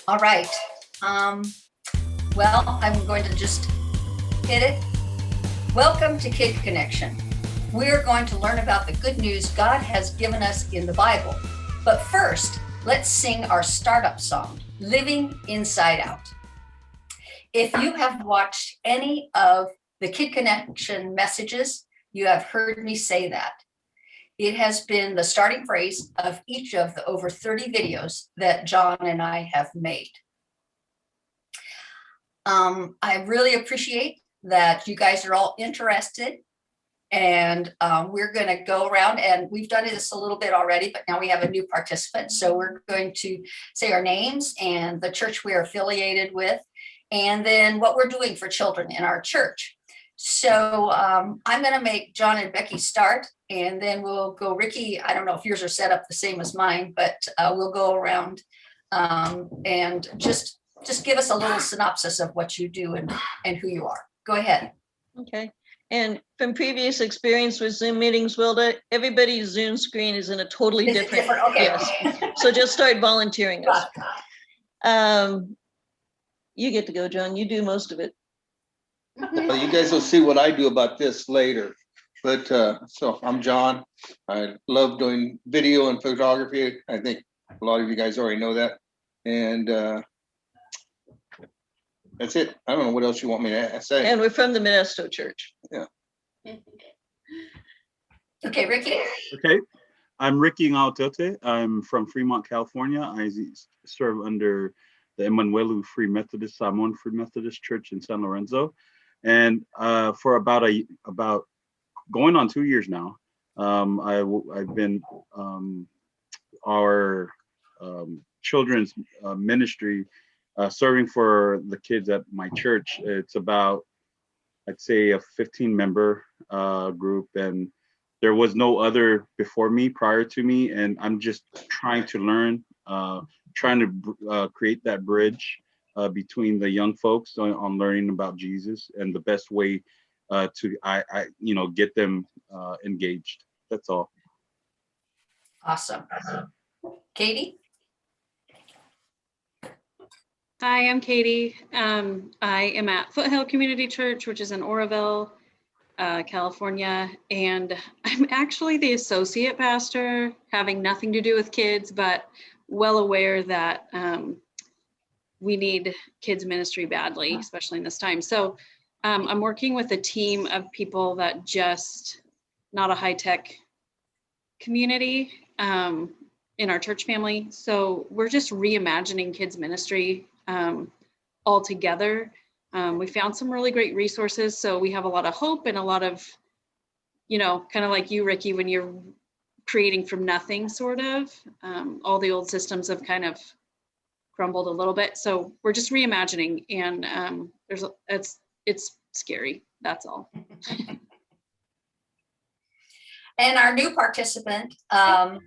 All right. Well, I'm going to just hit it. Welcome to Kid Connection. We're going to learn about the good news God has given us in the Bible. But first, let's sing our startup song, Living Inside Out. If you have watched any of the Kid Connection messages, you have heard me say that. It has been the starting phrase of each of the over 30 videos that John and I have made. I really appreciate that you guys are all interested, and we're going to go around, and we've done this a little bit already, but now we have a new participant. So we're going to say our names and the church we are affiliated with, and then what we're doing for children in our church. So I'm going to make John and Becky start, and then we'll go Ricky. I don't know if yours are set up the same as mine, but we'll go around and just give us a little synopsis of what you do and who you are. Go ahead. Okay. And from previous experience with Zoom meetings, Wilda, everybody's Zoom screen is in a totally different. Okay. Yes. So just start volunteering us. You get to go, John. You do most of it. Well, you guys will see what I do about this later. But so I'm John. I love doing video and photography. I think a lot of you guys already know that. And that's it. I don't know what else you want me to say. And we're from the Modesto Church. Yeah. Okay, Ricky. Okay. I'm Ricky Ngautote. I'm from Fremont, California. I serve under the Emanuelu Free Methodist, Samoan Free Methodist Church in San Lorenzo. And for about going on 2 years now, I've been our children's ministry, serving for the kids at my church. It's about, I'd say, a 15-member group, and there was no other before me, prior to me, and I'm just trying to learn, trying to create that bridge between the young folks on learning about Jesus and the best way to get them engaged. That's all. Awesome. Katie. Hi, I'm Katie. I am at Foothill Community Church, which is in Oroville, California, and I'm actually the associate pastor, having nothing to do with kids, but well aware that we need kids ministry badly, especially in this time. So I'm working with a team of people that just not a high-tech community in our church family. So we're just reimagining kids ministry all together. We found some really great resources. So we have a lot of hope and a lot of, kind of like you, Ricky, when you're creating from nothing, sort of, all the old systems have kind of crumbled a little bit. So we're just reimagining, and it's scary. That's all. And our new participant, I'm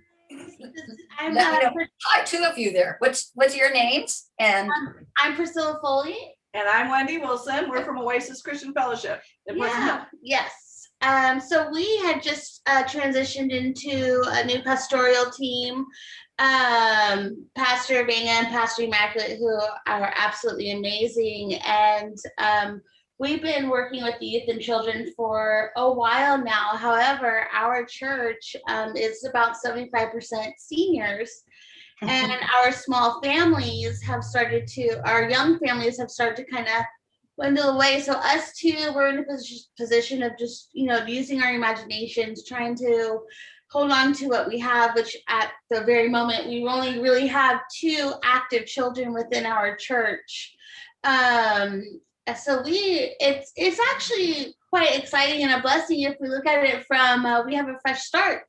hi, two of you there. What's your names? And I'm Priscilla Foley. And I'm Wendy Wilson. We're from Oasis Christian Fellowship in Pleasant Hill. Yes. So we had just transitioned into a new pastoral team. Pastor Banga and Pastor Immaculate, who are absolutely amazing. And we've been working with the youth and children for a while now. However, our church is about 75% seniors. And our small families have started to, our young families have started to kind of dwindle away. So us too, we're in a position of just, using our imaginations, trying to hold on to what we have, which at the very moment, we only really have 2 active children within our church. So it's actually quite exciting and a blessing if we look at it from, we have a fresh start.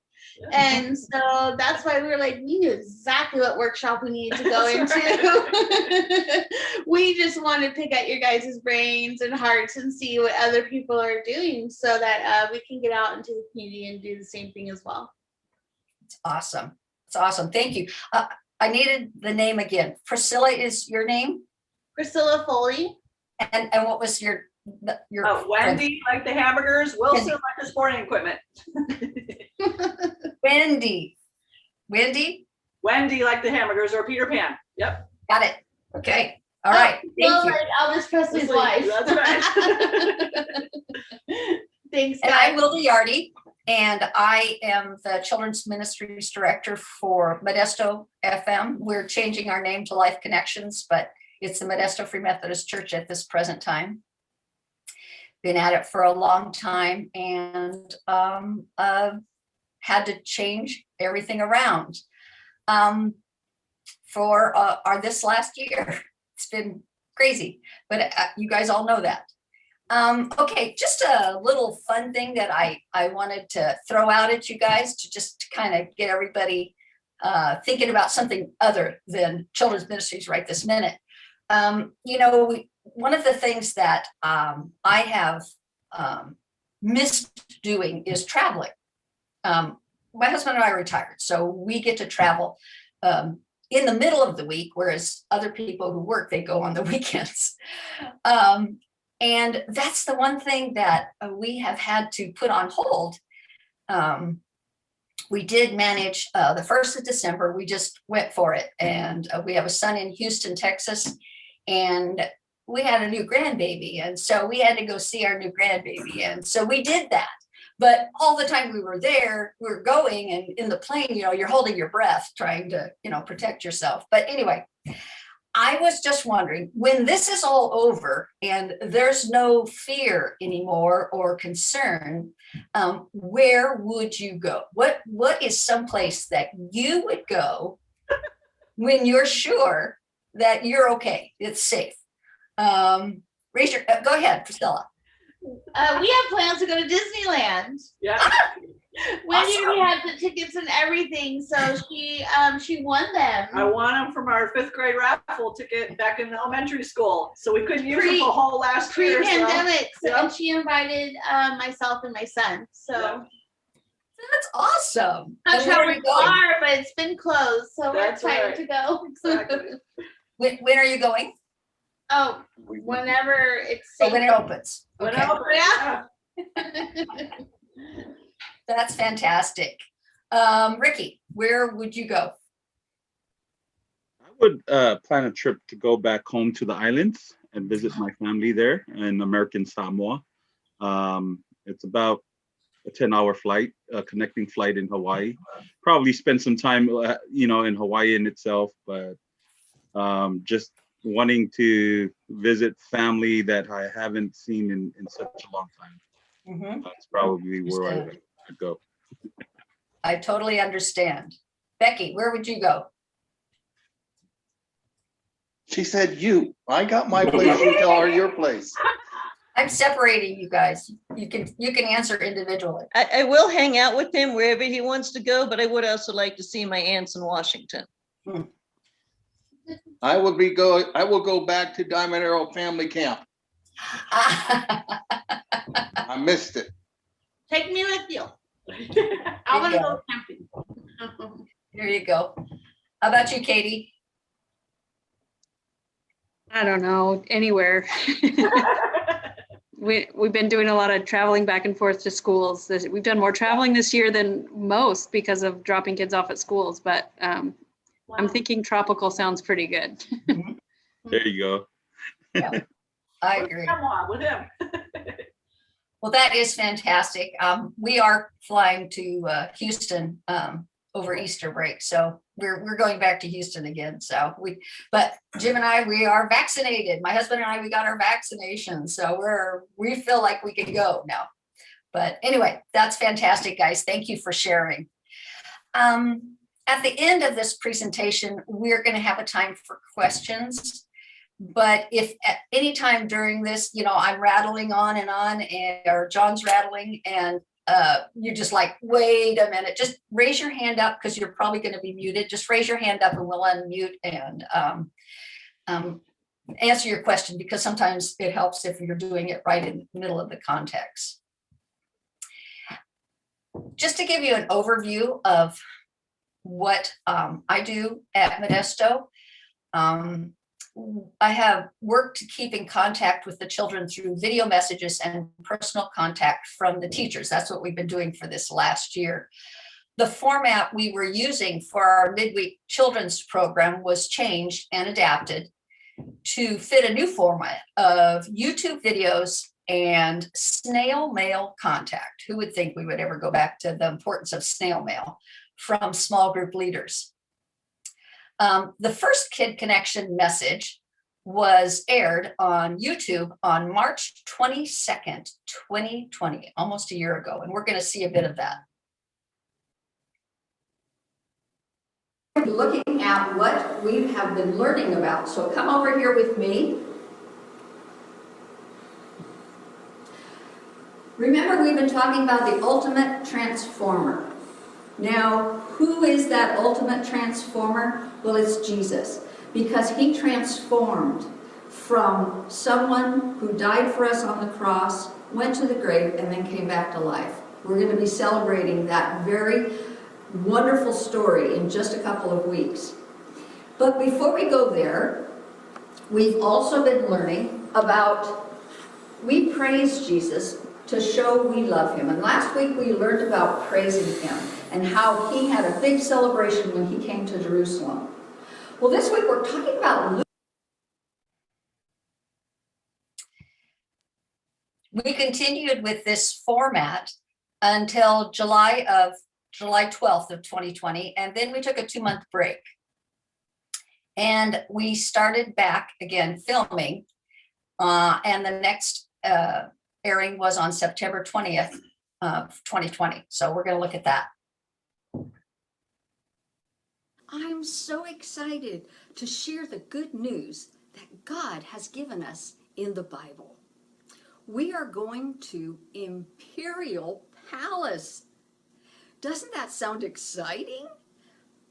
And so that's why we were like, we knew exactly what workshop we needed to go into. We just want to pick at your guys' brains and hearts and see what other people are doing so that we can get out into the community and do the same thing as well. it's awesome. It's awesome. Thank you. I needed the name again. Priscilla is your name? Priscilla Foley. And what was your Wendy, like the hamburgers. Wilson, like the sporting equipment. Wendy, Wendy, like the hamburgers, or Peter Pan. Yep. got it. Okay, all right, Well, thank you. like Elvis Presley's wife. That's right. Thanks, And I'm guys. Wilda Yardy, and I am the Children's Ministries Director for Modesto FM. We're changing our name to Life Connections, but it's the Modesto Free Methodist Church at this present time. Been at it for a long time and had to change everything around for this last year. It's been crazy, but you guys all know that. Okay, just a little fun thing that I wanted to throw out at you guys to just kind of get everybody thinking about something other than children's ministries right this minute. You know, one of the things that I have missed doing is traveling. My husband and I are retired, so we get to travel in the middle of the week, whereas other people who work, they go on the weekends. And that's the one thing that we have had to put on hold. We did manage the 1st of December, we just went for it. And we have a son in Houston, Texas, and we had a new grandbaby. And so we had to go see our new grandbaby. And so we did that. But all the time we were there, we were going, and in the plane, you know, you're holding your breath, trying to, you know, protect yourself. But anyway, I was just wondering, when this is all over and there's no fear anymore or concern, where would you go? What is someplace that you would go when you're sure that you're okay, it's safe? Raise your, go ahead, Priscilla. We have plans to go to Disneyland. Yeah. Wendy Awesome. had the tickets and everything, so she won them. I won them from our 5th grade raffle ticket back in elementary school. So we couldn't use them for a whole last year. Pre-pandemic, Yeah. and she invited myself and my son. So Yeah. That's awesome. not And sure where are where you we going? are, but it's been closed, so we're That's excited right. to go. Exactly. When are you going? Oh, whenever it's Oh, safe. when it opens. Went Okay, over, Yeah. that's fantastic. Ricky, where would you go? I would plan a trip to go back home to the islands and visit my family there in American Samoa. It's about a 10-hour flight, a connecting flight in Hawaii. Probably spend some time, you know, in Hawaii in itself, but just wanting to visit family that I haven't seen in such a long time. Mhm. That's probably where I would go. I totally understand. Becky, where would you go? She said, you, I got my place, you tell her your place. I'm separating you guys. You can answer individually. I will hang out with him wherever he wants to go, but I would also like to see my aunts in Washington. I will go back to Diamond Arrow Family Camp. I missed it. Take me with you. I want to go camping. There you go. How about you, Katie? I don't know, anywhere. We've been doing a lot of traveling back and forth to schools. We've done more traveling this year than most because of dropping kids off at schools, but I'm thinking tropical sounds pretty good. There you go. I agree. Come on with him. Well, that is fantastic. We are flying to Houston over Easter break, so we're going back to Houston again. So but Jim and I, we are vaccinated. My husband and I, we got our vaccination, so we feel like we can go now. But anyway, that's fantastic, guys. Thank you for sharing. At the end of this presentation, we're going to have a time for questions. But if at any time during this, you know, I'm rattling on, or John's rattling, and you're just like, wait a minute, just raise your hand up because you're probably going to be muted. Just raise your hand up and we'll unmute and answer your question, because sometimes it helps if you're doing it right in the middle of the context. Just to give you an overview of what I do at Modesto. I have worked to keep in contact with the children through video messages and personal contact from the teachers. That's what we've been doing for this last year. The format we were using for our midweek children's program was changed and adapted. to fit a new format of YouTube videos and snail mail contact. Who would think we would ever go back to the importance of snail mail from small group leaders? The first Kid Connection message was aired on YouTube on March 22nd, 2020, almost a year ago, and we're going to see a bit of that. Looking at what we have been learning about. So come over here with me. Remember, we've been talking about the ultimate transformer. Now, who is that ultimate transformer? Well, it's Jesus, because he transformed from someone who died for us on the cross, went to the grave, and then came back to life. We're going to be celebrating that very wonderful story in just a couple of weeks. But before we go there, we've also been learning about, we praise Jesus to show we love him. And last week we learned about praising him and how he had a big celebration when he came to Jerusalem. Well, this week we're talking about Luke. We continued with this format until July 12th of 2020, and then we took a 2-month break. And we started back again filming, and the next airing was on September 20th of 2020. So we're going to look at that. I'm so excited to share the good news that God has given us in the Bible. We are going to Imperial Palace. Doesn't that sound exciting?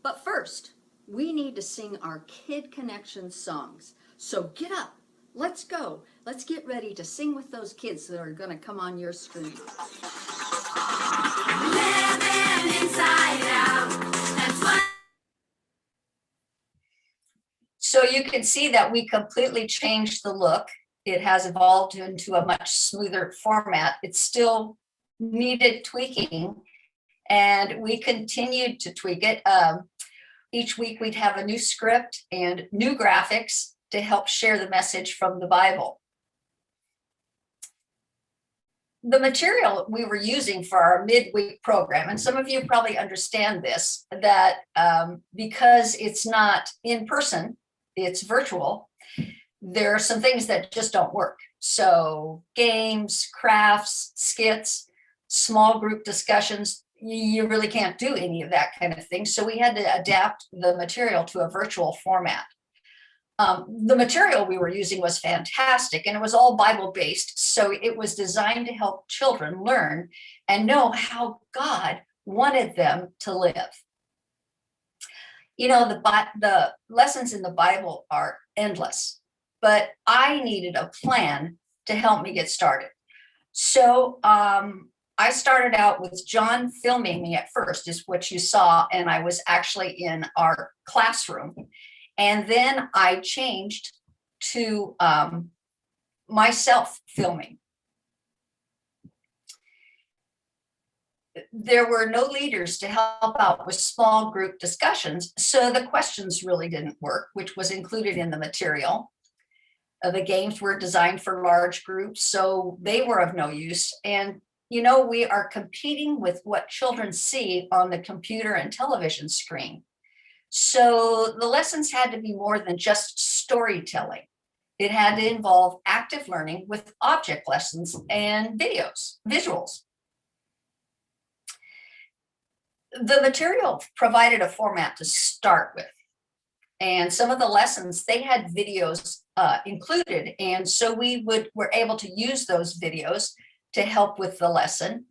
But first, we need to sing our Kid Connection songs. So get up, let's go. Let's get ready to sing with those kids that are going to come on your screen. Living inside out. That's what. So you can see that we completely changed the look. It has evolved into a much smoother format. It still needed tweaking, and we continued to tweak it. Each week we'd have a new script and new graphics to help share the message from the Bible. The material we were using for our midweek program, and some of you probably understand this, that because it's not in person, it's virtual, there are some things that just don't work. So games, crafts, skits, small group discussions, you really can't do any of that kind of thing. So we had to adapt the material to a virtual format. The material we were using was fantastic, and it was all Bible-based. So it was designed to help children learn and know how God wanted them to live. You know, the lessons in the Bible are endless, but I needed a plan to help me get started. So I started out with John filming me at first, is what you saw, and I was actually in our classroom. And then I changed to myself filming. There were no leaders to help out with small group discussions, so the questions really didn't work, which was included in the material. The games were designed for large groups, so they were of no use. And you know, we are competing with what children see on the computer and television screen. So the lessons had to be more than just storytelling. It had to involve active learning with object lessons and visuals. The material provided a format to start with. And some of the lessons, they had videos included. And so we were able to use those videos to help with the lesson.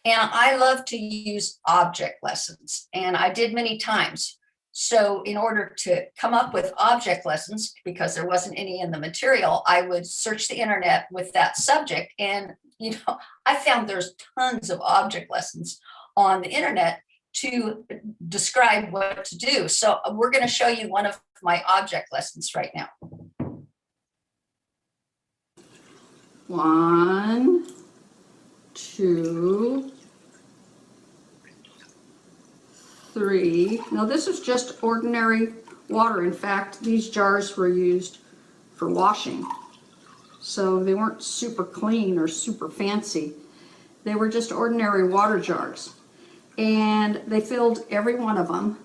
And I love to use object lessons, and I did many times. So in order to come up with object lessons, because there wasn't any in the material, I would search the internet with that subject. And, you know, I found there's tons of object lessons on the internet to describe what to do. So we're going to show you one of my object lessons right now. 1, 2, 3. Now this is just ordinary water. In fact, these jars were used for washing. So they weren't super clean or super fancy. They were just ordinary water jars. And they filled every one of them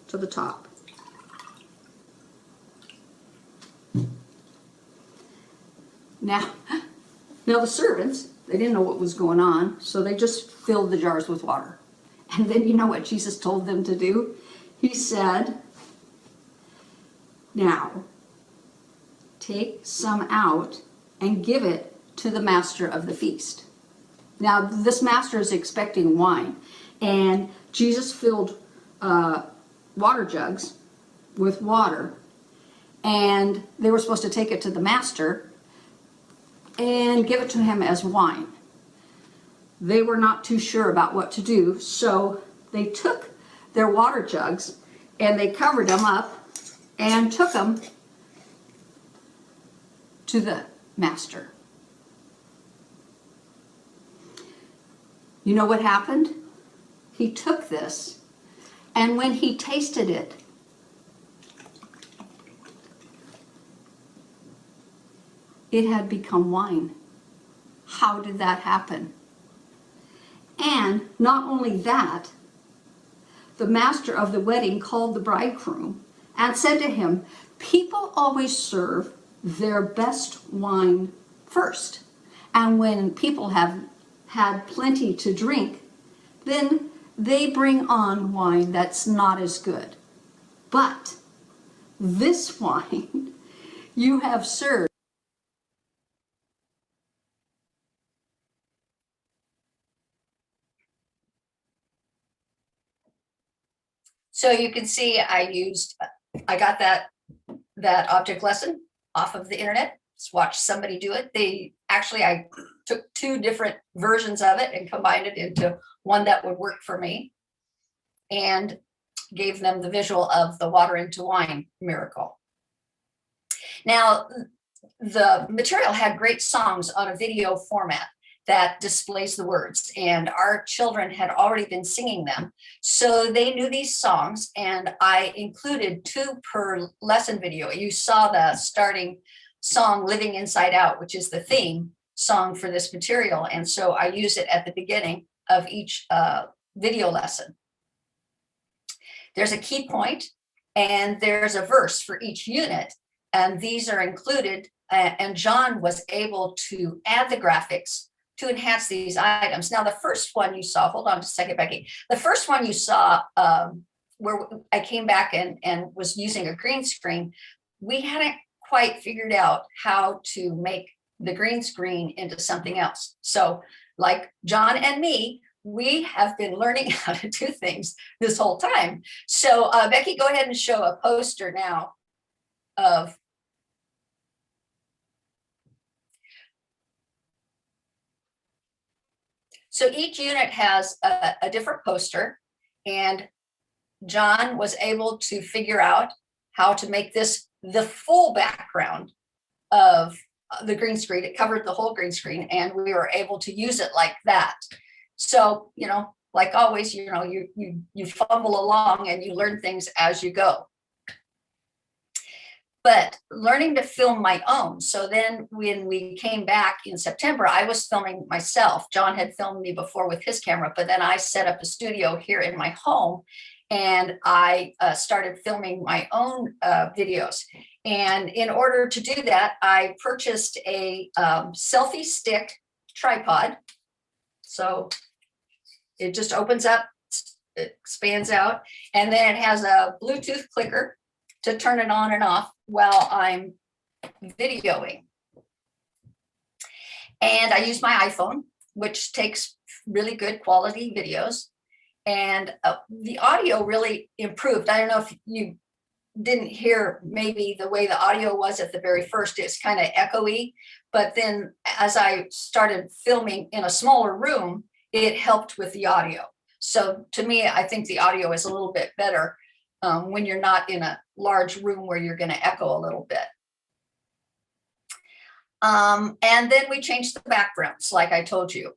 to the top. Now the servants, they didn't know what was going on, so they just filled the jars with water. And then you know what Jesus told them to do? He said, now, take some out and give it to the master of the feast. Now, this master is expecting wine, and Jesus filled water jugs with water, and they were supposed to take it to the master and give it to him as wine. They were not too sure about what to do, so they took their water jugs and they covered them up and took them to the master. You know what happened? He took this, and when he tasted it, it had become wine. How did that happen? And not only that, the master of the wedding called the bridegroom and said to him, people always serve their best wine first. And when people have had plenty to drink, then they bring on wine that's not as good. But this wine you have served. So you can see I got that object lesson off of the internet. Just watched somebody do it. I took 2 different versions of it and combined it into one that would work for me, and gave them the visual of the water into wine miracle. Now, the material had great songs on a video format that displays the words, and our children had already been singing them, so they knew these songs, and I included 2 per lesson video. You saw the starting song, Living Inside Out, which is the theme song for this material, and so I use it at the beginning of each video lesson. There's a key point, and there's a verse for each unit, and these are included, and John was able to add the graphics to enhance these items. Now, the first one you saw, hold on a second, Becky. The first one you saw where I came back and was using a green screen, we hadn't quite figured out how to make the green screen into something else. So like John and me, we have been learning how to do things this whole time. So Becky, go ahead and show a poster now of so each unit has a different poster, and John was able to figure out how to make this the full background of the green screen. It covered the whole green screen, and we were able to use it like that. So, you know, like always, you know, you fumble along and you learn things as you go. But learning to film my own. So then when we came back in September, I was filming myself. John had filmed me before with his camera, but then I set up a studio here in my home, and I started filming my own videos. And in order to do that, I purchased a selfie stick tripod. So it just opens up, it expands out, and then it has a Bluetooth clicker to turn it on and off while I'm videoing. And I use my iPhone, which takes really good quality videos. And the audio really improved. I don't know if you didn't hear maybe the way the audio was at the very first. It's kind of echoey, but then as I started filming in a smaller room, it helped with the audio. So to me, I think the audio is a little bit better when you're not in a large room where you're going to echo a little bit. And then we changed the backgrounds, like I told you.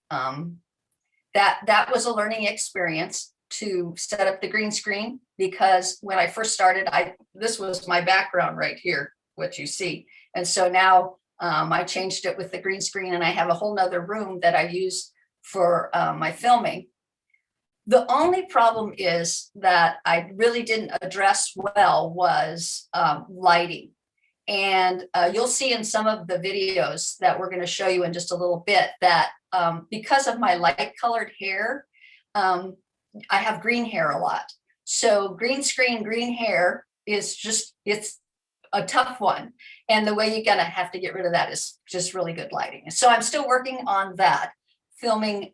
That was a learning experience to set up the green screen, because when I first started, this was my background right here. what you see. And so now I changed it with the green screen, and I have a whole nother room that I use for my filming. The only problem is that I really didn't address well was lighting. And you'll see in some of the videos that we're going to show you in just a little bit that because of my light colored hair, I have green hair a lot. So green screen, green hair is just, it's a tough one. And the way you're going to have to get rid of that is just really good lighting. So I'm still working on that, filming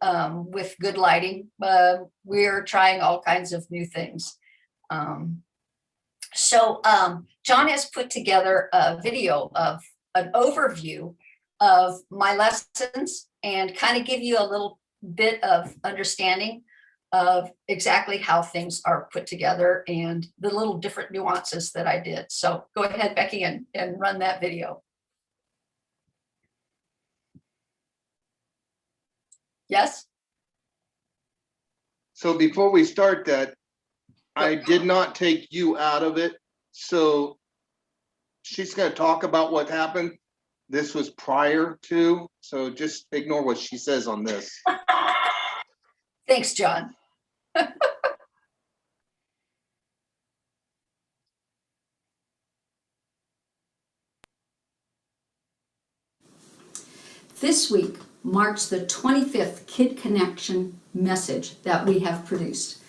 with good lighting. We're trying all kinds of new things. So John has put together a video of an overview of my lessons and kind of give you a little bit of understanding of exactly how things are put together and the little different nuances that I did. So go ahead, Becky, and run that video. Yes? So before we start that, I did not take you out of it. So she's going to talk about what happened. This was prior to, so just ignore what she says on this. Thanks, John. This week marks the 25th Kid Connection message that we have produced.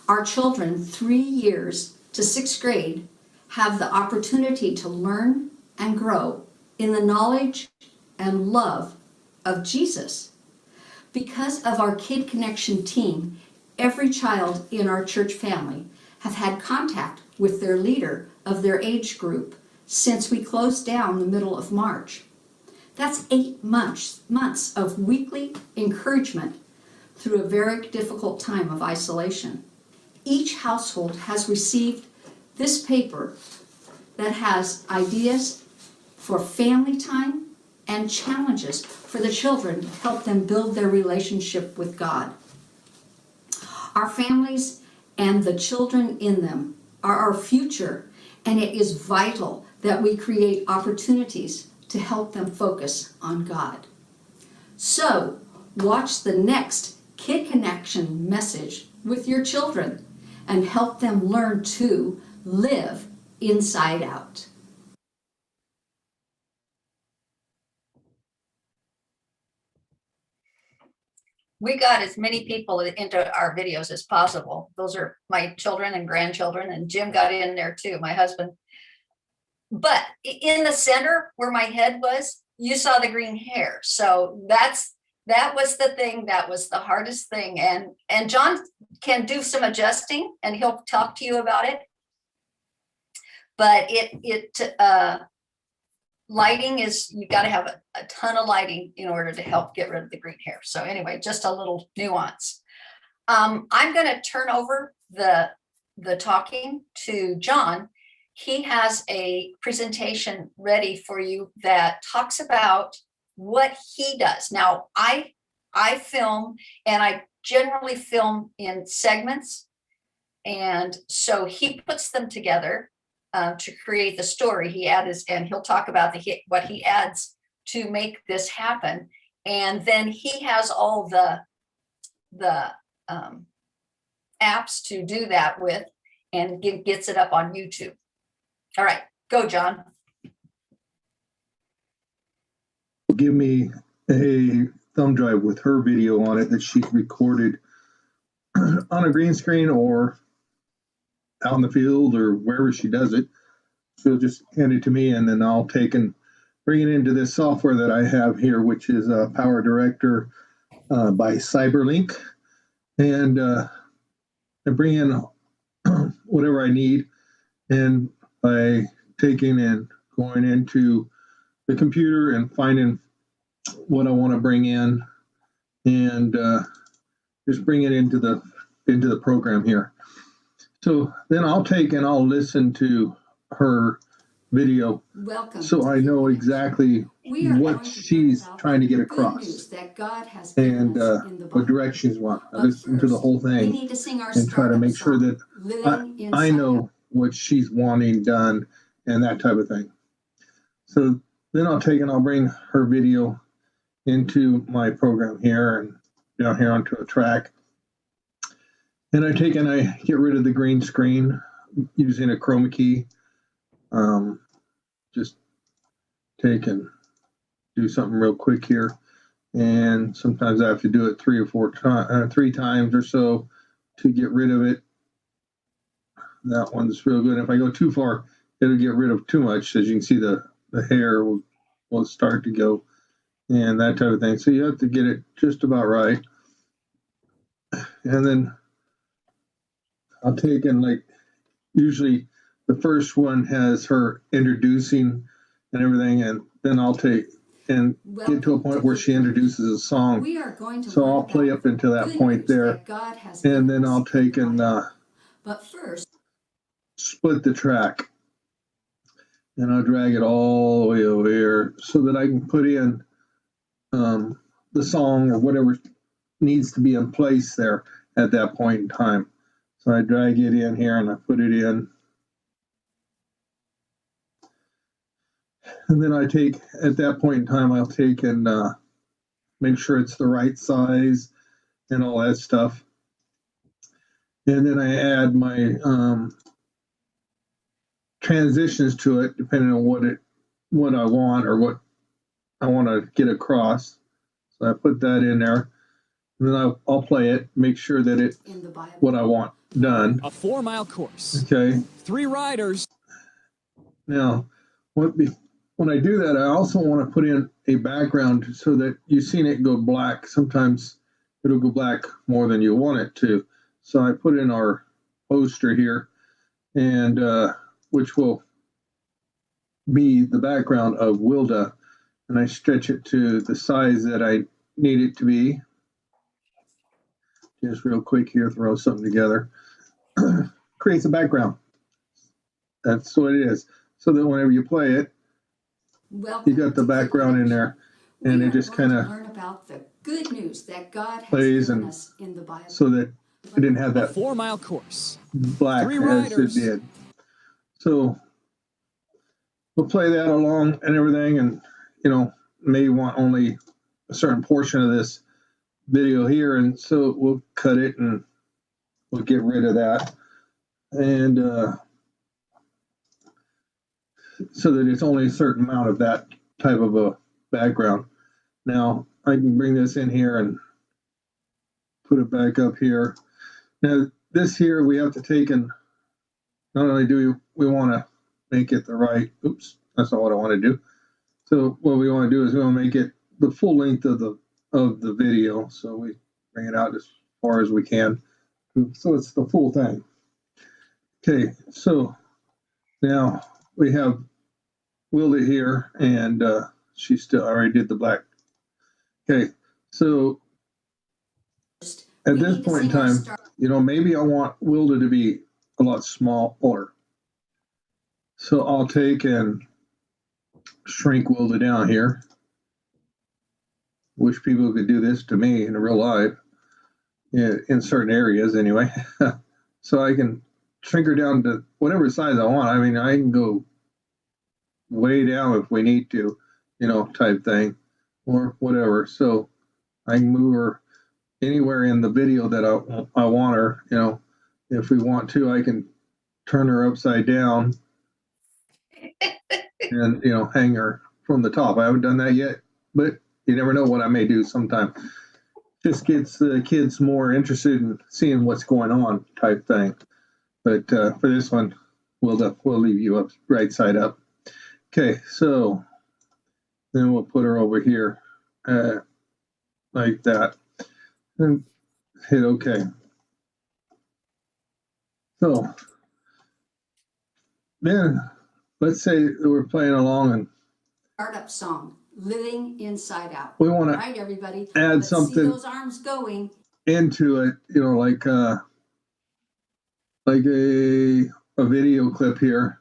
Our children, 3 years to 6th grade, have the opportunity to learn and grow in the knowledge and love of Jesus. Because of our Kid Connection team, every child in our church family have had contact with their leader of their age group since we closed down the middle of March. That's 8 months of weekly encouragement through a very difficult time of isolation. Each household has received this paper that has ideas for family time and challenges for the children to help them build their relationship with God. Our families and the children in them are our future, and it is vital that we create opportunities to help them focus on God. So, watch the next Kid Connection message with your children and help them learn to live inside out. We got as many people into our videos as possible. Those are my children and grandchildren, and Jim got in there too, my husband. But in the center where my head was, you saw the green hair. So that was the thing, that was the hardest thing. And John can do some adjusting and he'll talk to you about it. But lighting is, you got to have a ton of lighting in order to help get rid of the green hair. So anyway, just a little nuance. I'm going to turn over the talking to John. He has a presentation ready for you that talks about what he does. Now, I film, and I generally film in segments. And so he puts them together to create the story. He adds, and he'll talk about what he adds to make this happen. And then he has all the apps to do that with, and gets it up on YouTube. All right, go, John. Give me a thumb drive with her video on it that she's recorded on a green screen or out in the field or wherever she does it. She'll just hand it to me, and then I'll take and bring it into this software that I have here, which is a Power Director by Cyberlink, and I bring in whatever I need, and by taking and going into the computer and finding what I want to bring in, and just bring it into the program here. So then I'll take and I'll listen to her video. Welcome. So I know exactly what she's trying to get Good across news that God has and given us in the what Bible. directions you want. I But listen to the whole We thing need to sing our and try to startup make sure song, that Living I Inside know Out. what she's wanting done and that type of thing. So then I'll bring her video into my program here and down here onto a track. And I get rid of the green screen using a chroma key. Just take and do something real quick here. And sometimes I have to do it 3 times or so to get rid of it. That one's real good. If I go too far, it'll get rid of too much. As you can see, the hair will start to go and that type of thing. So you have to get it just about right. And then I'll take and like, usually the first one has her introducing and everything, and then I'll take and get to a point where she introduces a song. We are going to So learn I'll play about up into that good point news there, that God has and given then us I'll in take the and Bible. But first, split the track. And I'll drag it all the way over here so that I can put in the song or whatever needs to be in place there at that point in time. So I drag it in here and I put it in. And then I take, at that point in time, I'll take and make sure it's the right size and all that stuff. And then I add my transitions to it, depending on what I want or what I want to get across. So I put that in there, and then I'll play it, make sure that it's in the Bible, what I want done. A 4-mile course. Okay. 3 riders. Now, when I do that, I also want to put in a background so that you've seen it go black. Sometimes it'll go black more than you want it to. So I put in our poster here, and which will be the background of Wilda, and I stretch it to the size that I need it to be. Just real quick here, throw something together. Creates a background. That's what it is. So that whenever you play it, you got the background in there, and it just kind of learn about the good news that God has plays given and us in the Bible. so that it didn't have A that 4-mile course. black 3 as it riders. did. So we'll play that along and everything, and may want only a certain portion of this video here, and so we'll cut it and we'll get rid of that, and so that it's only a certain amount of that type of a background. Now I can bring this in here and put it back up here. Now this here we have to take, and not only do we want to make it the right, oops, that's not what I want to do. So what we want to do is we want to make it the full length of the video. So we bring it out as far as we can. So it's the full thing. Okay, so now we have Wilda here, and she still already did the black. Okay, so at this point in time, maybe I want Wilda to be a lot smaller. So I'll take and shrink Wilda down here. Wish people could do this to me in real life, in certain areas anyway. So I can shrink her down to whatever size I want. I mean, I can go way down if we need to, type thing, or whatever. So I can move her anywhere in the video that I want her. If we want to, I can turn her upside down and hang her from the top. I haven't done that yet, but you never know what I may do sometime. Just gets the kids more interested in seeing what's going on, type thing. But for this one, we'll leave you up right side up. Okay, so then we'll put her over here like that, and hit OK. So then let's say we're playing along and Startup song, Living Inside Out. we want All to right, everybody, add let's something see those arms going. into it, like a video clip here.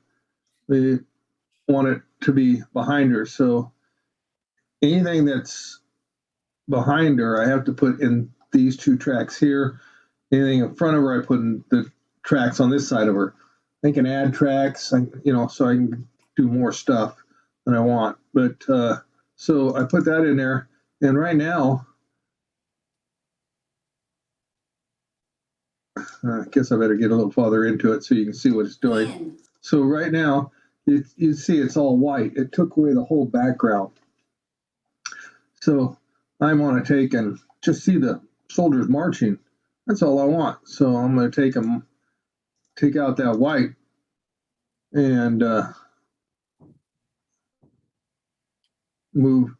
We want it to be behind her. So anything that's behind her, I have to put in these 2 tracks here. Anything in front of her, I put in the tracks on this side of her. I can add tracks, so I can do more stuff than I want. But so I put that in there, and right now, I guess I better get a little farther into it so you can see what it's doing. In. So right now, you see it's all white. It took away the whole background. So I want to take and just see the soldiers marching. That's all I want. So I'm going to take out that white, and move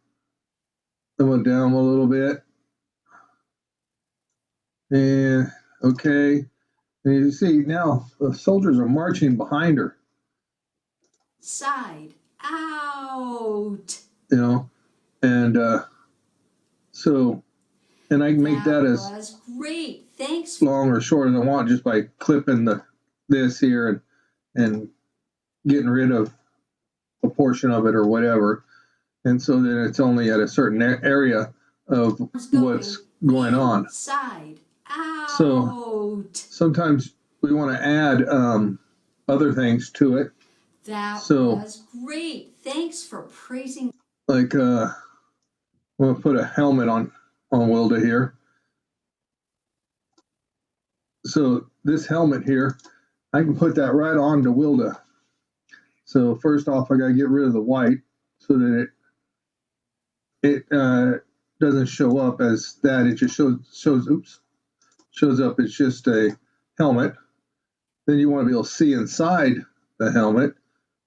them down a little bit. And okay. And you see now the soldiers are marching behind her. Side. Out. You know, and so, and I can make that as was great. Thanks. long or short as I want just by clipping this here and getting rid of a portion of it or whatever. And so then it's only at a certain area of what's going on. Side. Out. So sometimes we want to add other things to it. That So, was great. Thanks for praising. like we'll put a helmet on Wilda here. So this helmet here, I can put that right on to Wilda. So first off, I gotta get rid of the white so that it doesn't show up as that. It just shows up. It's just a helmet. Then you want to be able to see inside the helmet.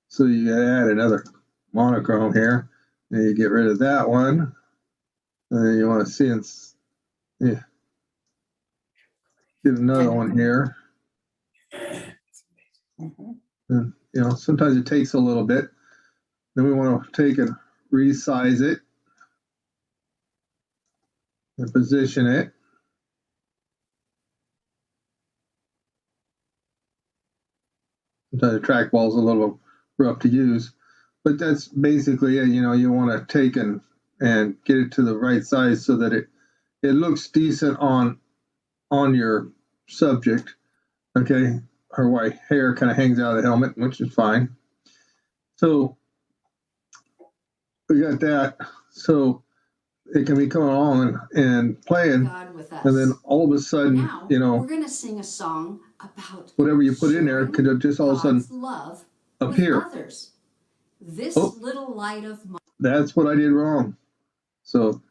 So you add another monochrome here, and you get rid of that one. And then you want to see get another one here. And you know, sometimes it takes a little bit. Then we want to take and resize it and position it. Sometimes the trackball is a little rough to use, but that's basically it. You know, you want to take and get it to the right size so that it looks decent on your subject. Okay, her white hair kind of hangs out of the helmet, which is fine. So we got that. So it can be coming on and playing, God with us. and then all of a sudden, Now, you know, we're going to sing a song about whatever you put in there could just all of a sudden God's love appear. with others. This Oh. little light of mine. That's what I did wrong. So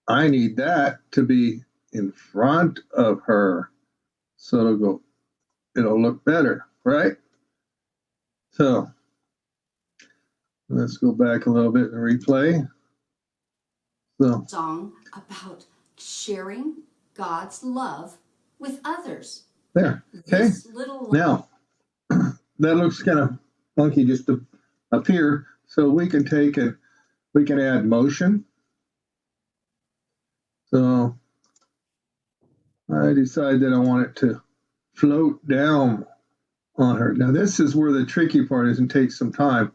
I need that to be in front of her. So it'll look better, right? So let's go back a little bit and replay. So Song about sharing God's love with others. there, okay. This little light. Now that looks kind of funky just to appear. So we can take it, we can add motion. So I decide that I want it to float down on her. Now this is where the tricky part is and takes some time,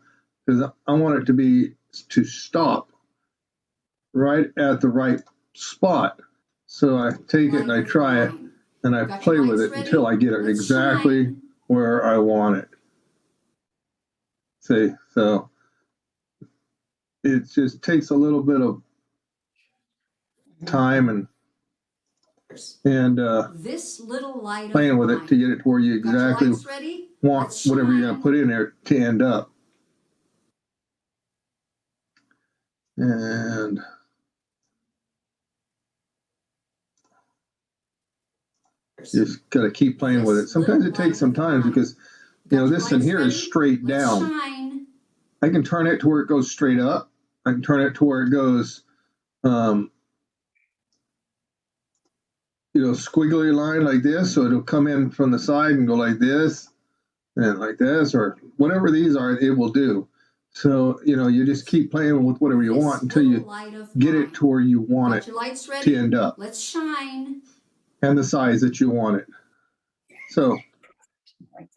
because I want it to stop right at the right spot. So I take it and I try it and I Got play your with lights it ready? until I get it Let's exactly shine. where I want it. See, so it just takes a little bit of time and This little light playing of with it to mine. get it to where you Got your exactly lights ready? want Let's whatever you're going shine. to put in there to end up. And just got to keep playing with it. Sometimes it takes some time because, you know, this in here is straight Let's down. shine. I can turn it to where it goes straight up. I can turn it to where it goes, you know, squiggly line like this. So it'll come in from the side and go like this and like this, or whatever these are, it will do. So, you know, you just keep playing with whatever you This want until little you light of get mine. it to where you want Got it your lights to ready? end up Let's shine. and the size that you want it. So Right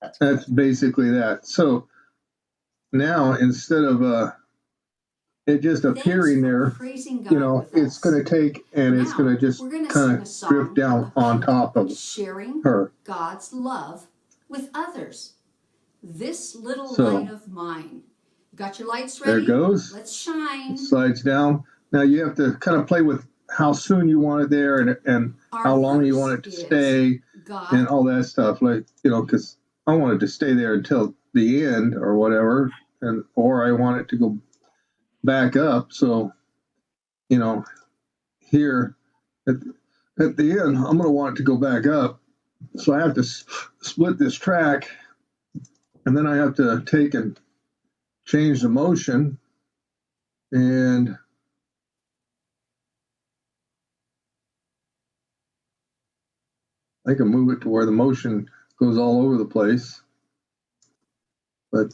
there. that's basically that. So now instead of it just Thanks appearing for there, praising God you know, with it's us. going to take and it's Now, going to just we're gonna kind sing a of song drift down on about top of sharing her. God's love with others. This little So- light of mine. Got your lights There ready? it goes. Let's shine. It slides down. Now you have to kind of play with how soon you want it there and how long you want it to stay and all that stuff. Like, you know, because I want it to stay there until the end or whatever, or I want it to go back up. So, you know, here at the end, I'm going to want it to go back up. So I have to split this track, and then I have to take and change the motion, and I can move it to where the motion goes all over the place. But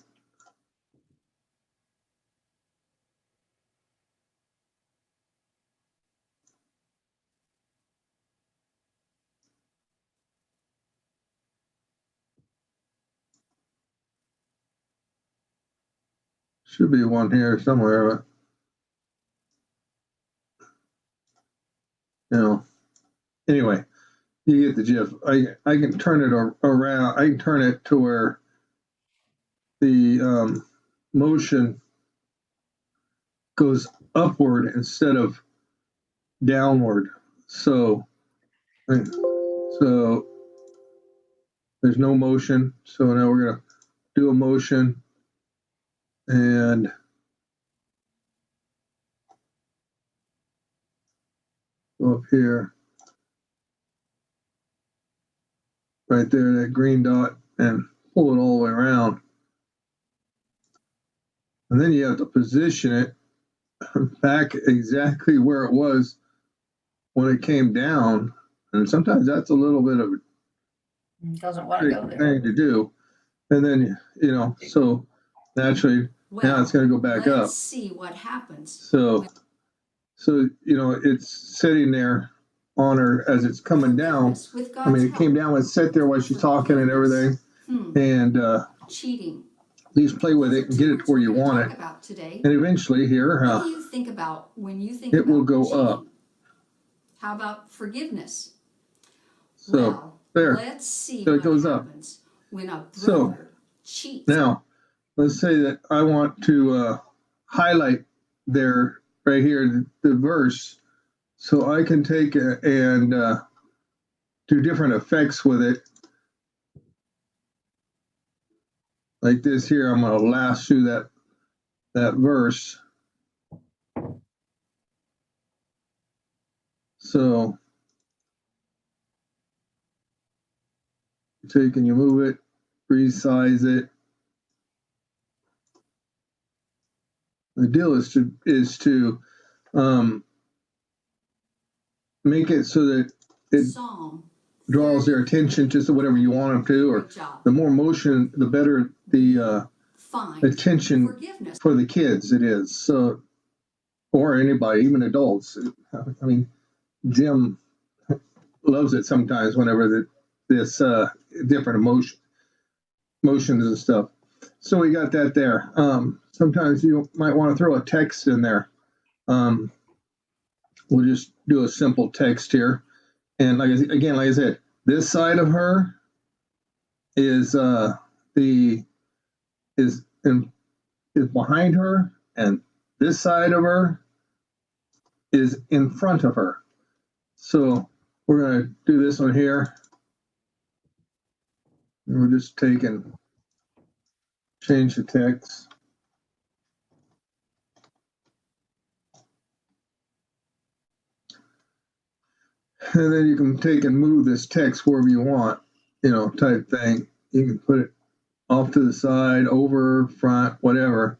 should be one here somewhere, but you know, anyway, you get the gist. I can turn it around. I can turn it to where the motion goes upward instead of downward. So there's no motion. So now we're gonna do a motion and go up here, right there, that green dot, and pull it all the way around. And then you have to position it back exactly where it was when it came down. And sometimes that's a little bit of It doesn't want to go a there. thing to do. And then, you know, so naturally, now it's going to go back up. Let's see what happens. So, you know, it's sitting there on her as it's coming down. With I mean, it came down and sat there while she's talking and everything. And cheating. please play with it and get it to where you want it. About today. And eventually here, What do you think about when you think it about will go cheating? up. How about forgiveness? So, Well, there. let's see So it what goes up. happens when a So, brother cheats. Now, let's say that I want to highlight there, right here, the verse, so I can take and do different effects with it. Like this here, I'm going to lasso that verse. So, you take and you move it, resize it. The deal is to make it so that it Psalm. draws their attention to whatever you want them to, or Good job. the more motion, the better the Find attention forgiveness. for the kids it is. So, or anybody, even adults. I mean, Jim loves it sometimes whenever this different motions and stuff. So we got that there. Sometimes you might want to throw a text in there. We'll just do a simple text here. And like I said, this side of her is behind her, and this side of her is in front of her. So we're going to do this one here. And we're just change the text. And then you can take and move this text wherever you want, you know, type thing. You can put it off to the side, over, front, whatever.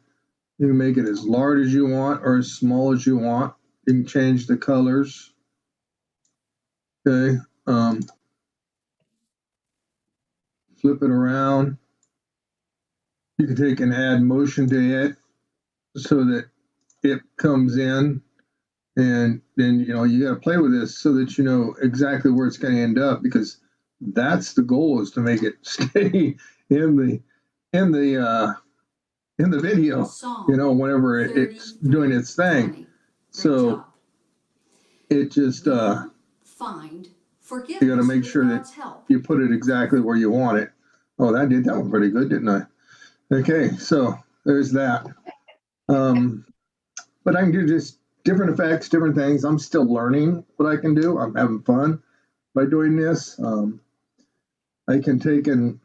You can make it as large as you want or as small as you want. You can change the colors. Okay. Flip it around. You can take and add motion to it so that it comes in. And then, you know, you got to play with this so that you know exactly where it's going to end up, because that's the goal, is to make it stay in the video, you know, whenever it's doing its thing. So it just, Find forgiveness. you got to make sure that you put it exactly where you want it. Oh, that one pretty good, didn't I? Okay, so there's that. But I can do just different effects, different things. I'm still learning what I can do. I'm having fun by doing this. I can take and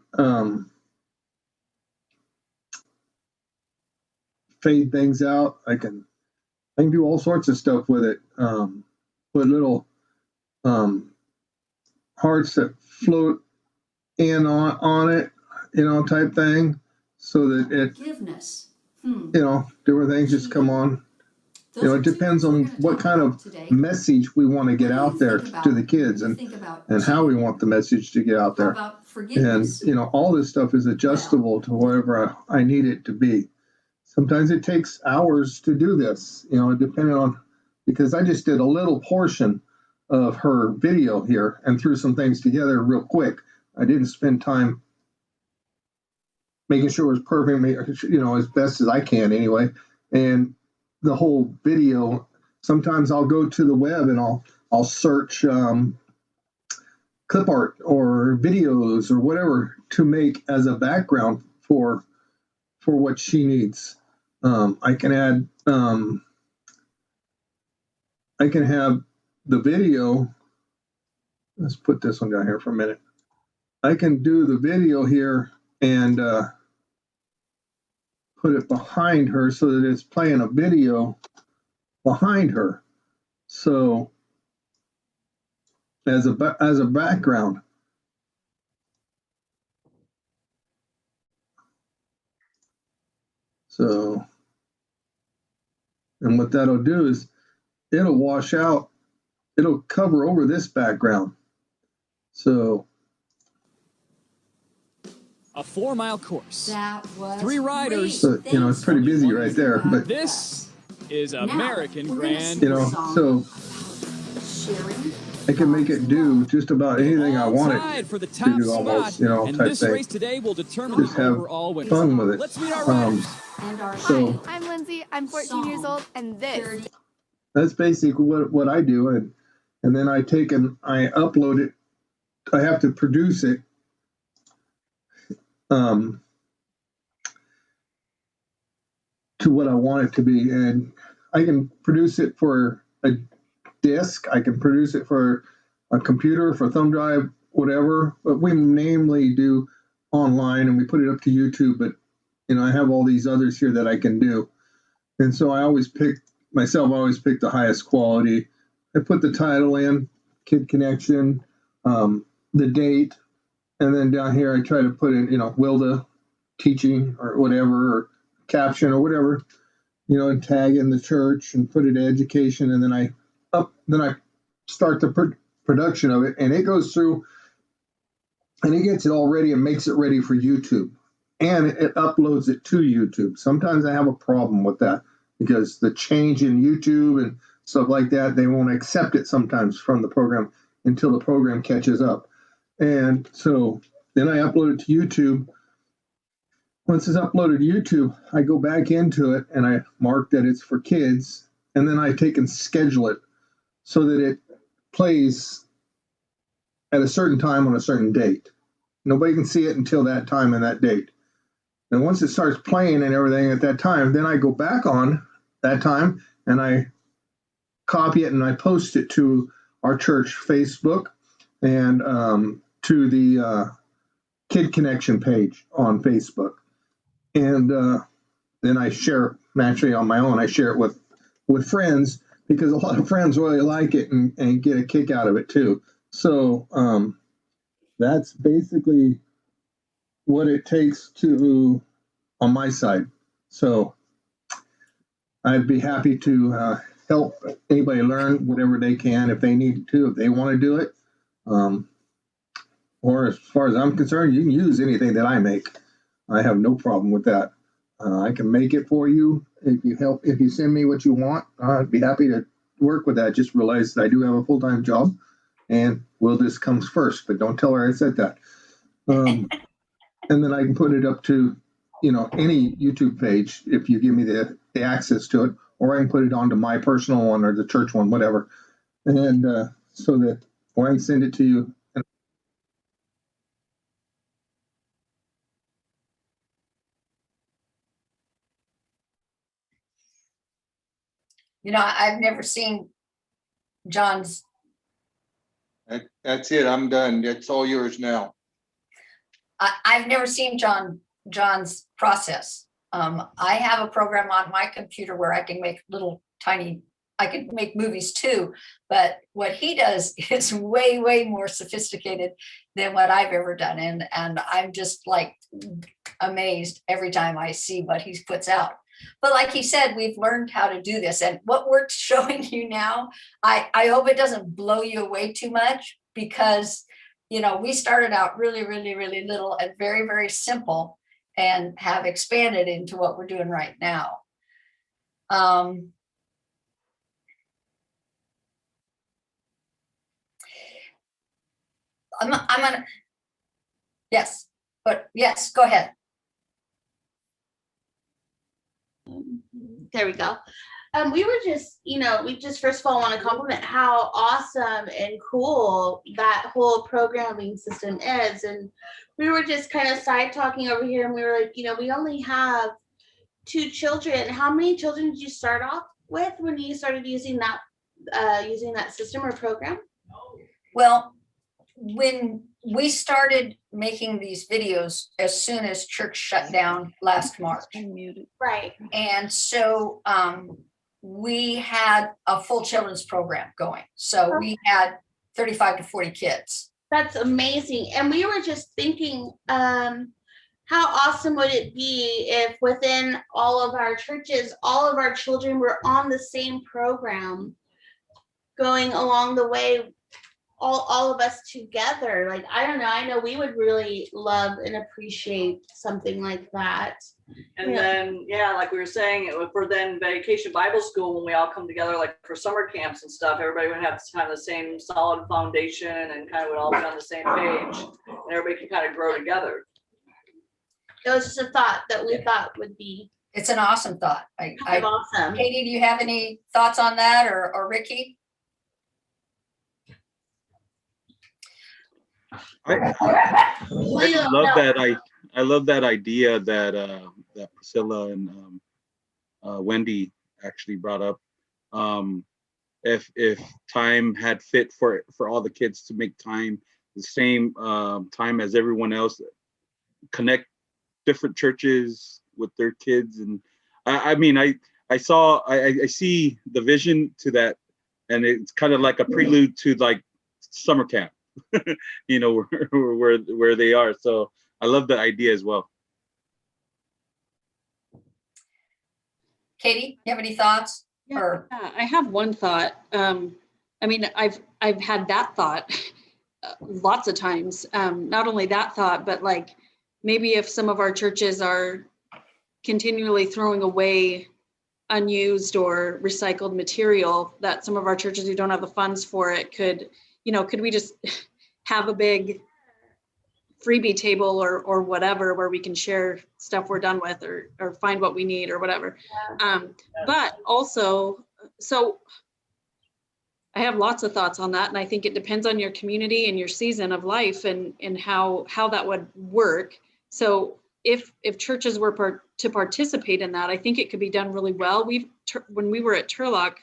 fade things out. I can do all sorts of stuff with it. Put little hearts that float in on it, type thing, so that it, Forgiveness. different things just come on. It depends on what kind of message we want to get out there to the kids, and how we want the message to get out there. About forgiveness. And all this stuff is adjustable to wherever I need it to be. Sometimes it takes hours to do this, depending on, because I just did a little portion of her video here and threw some things together real quick. I didn't spend time making sure it was perfect, as best as I can anyway. And the whole video, sometimes I'll go to the web and I'll search clip art or videos or whatever to make as a background for what she needs. I can add, I can have the video. Let's put this one down here for a minute. I can do the video here and put it behind her so that it's playing a video behind her. So as a background. So, and what that'll do is it'll wash out, it'll cover over this background. So A 4-mile course. That was 3 riders. so, it's pretty busy right there, but This is American Grand so sharing. I can make it do just about anything I want it for the to top do almost, spot, and type this thing. race today will determine Just the have overall winner. fun with it. Let's meet our riders. And our So- Hi, I'm Lindsay. I'm 14 years old, and this That's basically what I do, and then I take and I upload it. I have to produce it to what I want it to be, and I can produce it for a disk. I can produce it for a computer, for a thumb drive, whatever. But we mainly do online, and we put it up to YouTube. But I have all these others here that I can do, and so I always pick the highest quality. I put the title in, Kid Connection, the date, and then down here I try to put in, Wilda teaching or whatever, or caption or whatever, and tag in the church and put it education, and then I start the production of it, and it goes through and it gets it all ready and makes it ready for YouTube, and it uploads it to YouTube. Sometimes I have a problem with that because the change in YouTube and stuff like that, they won't accept it sometimes from the program until the program catches up. And so then I upload it to YouTube. Once it's uploaded to YouTube, I go back into it and I mark that it's for kids, and then I take and schedule it so that it plays at a certain time on a certain date. Nobody can see it until that time and that date. And once it starts playing and everything at that time, then I go back on that time and I copy it and I post it to our church Facebook and to the Kid Connection page on Facebook. And then I share it naturally on my own. I share it with friends because a lot of friends really like it and get a kick out of it too. So that's basically what it takes to on my side. So I'd be happy to help anybody learn whatever they can if they need to, if they want to do it. Or as far as I'm concerned, you can use anything that I make. I have no problem with that. I can make it for you if you send me what you want. I'd be happy to work with that. Just realize that I do have a full-time job, and this comes first, but don't tell her I said that. And then I can put it up to, any YouTube page if you give me the access to it, or I can put it onto my personal one or the church one, whatever. And so that, or I can send it to you. I've never seen John's. That's it. I'm done. It's all yours now. I've never seen John's process. I have a program on my computer where I can make I can make movies too, but what he does is way, way more sophisticated than what I've ever done. And I'm just like amazed every time I see what he puts out. But like he said, we've learned how to do this. And what we're showing you now, I hope it doesn't blow you away too much, because, we started out really, really, really little and very, very simple, and have expanded into what we're doing right now. I'm gonna, yes, go ahead. There we go. We were just, we just first of all want to compliment how awesome and cool that whole programming system is. And we were just kind of side talking over here, and we were like, we only have 2 children. How many children did you start off with when you started using that system or program? Well, when we started making these videos as soon as church shut down last March. Right. And so we had a full children's program going. So we had 35 to 40 kids. That's amazing. And we were just thinking, how awesome would it be if within all of our churches, all of our children were on the same program, going along the way, all of us together. Like, I don't know, I know we would really love and appreciate something like that. And then, like we were saying, for then Vacation Bible School, when we all come together, like for summer camps and stuff, everybody would have kind of the same solid foundation and kind of would all be on the same page, and everybody can kind of grow together. It was just a thought that we thought would be. It's an awesome thought. Awesome. Katie, do you have any thoughts on that, or Ricky? I love that idea that Priscilla and Wendy actually brought up. If time had fit for all the kids to make time the same time as everyone else, connect different churches with their kids, and I see the vision to that, and it's kind of like a prelude to like summer camp. Where they are. So I love the idea as well. Katie, you have any thoughts? Yeah, I have one thought. I've had that thought lots of times. Not only that thought, but like maybe if some of our churches are continually throwing away unused or recycled material, that some of our churches who don't have the funds for it could we just have a big freebie table or whatever, where we can share stuff we're done with, or find what we need or whatever. But also, so I have lots of thoughts on that. And I think it depends on your community and your season of life and how that would work. So if churches were to participate in that, I think it could be done really well. When we were at Turlock,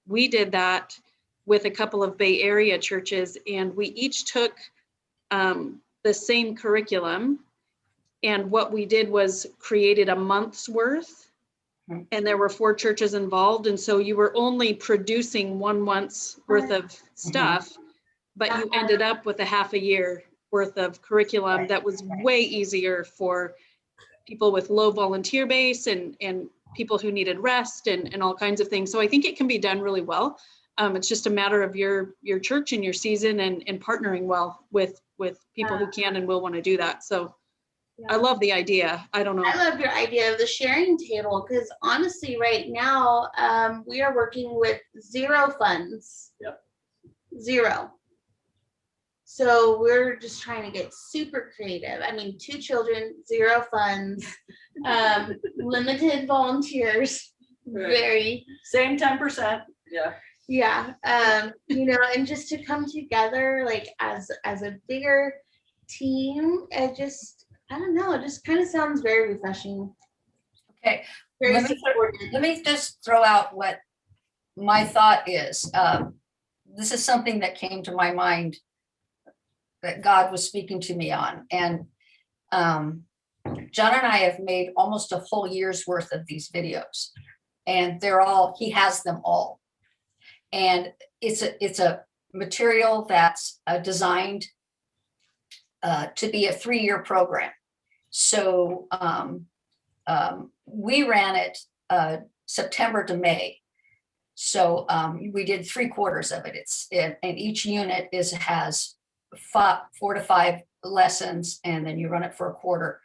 we did that with a couple of Bay Area churches, and we each took the same curriculum, and what we did was created a month's worth, and there were 4 churches involved, and so you were only producing 1 month's worth of stuff, but you ended up with a half a year worth of curriculum that was way easier for people with low volunteer base and people who needed rest and all kinds of things. So I think it can be done really well. It's just a matter of your church and your season and partnering well with people who can and will want to do that. So I love the idea. I don't know. I love your idea of the sharing table, because honestly, right now, we are working with 0 funds. Yep. 0. So we're just trying to get super creative. 2 children, 0 funds, limited volunteers, very. Same 10%. Yeah. Yeah, and just to come together like as a bigger team, I don't know, it just kind of sounds very refreshing. Okay, Very let me just throw out what my thought is, this is something that came to my mind that God was speaking to me on. And John and I have made almost a whole year's worth of these videos, and he has them all. And it's a material that's designed to be a 3-year program. So we ran it September to May. So we did 3 quarters of it. And each unit has 4 to 5 lessons, and then you run it for a quarter.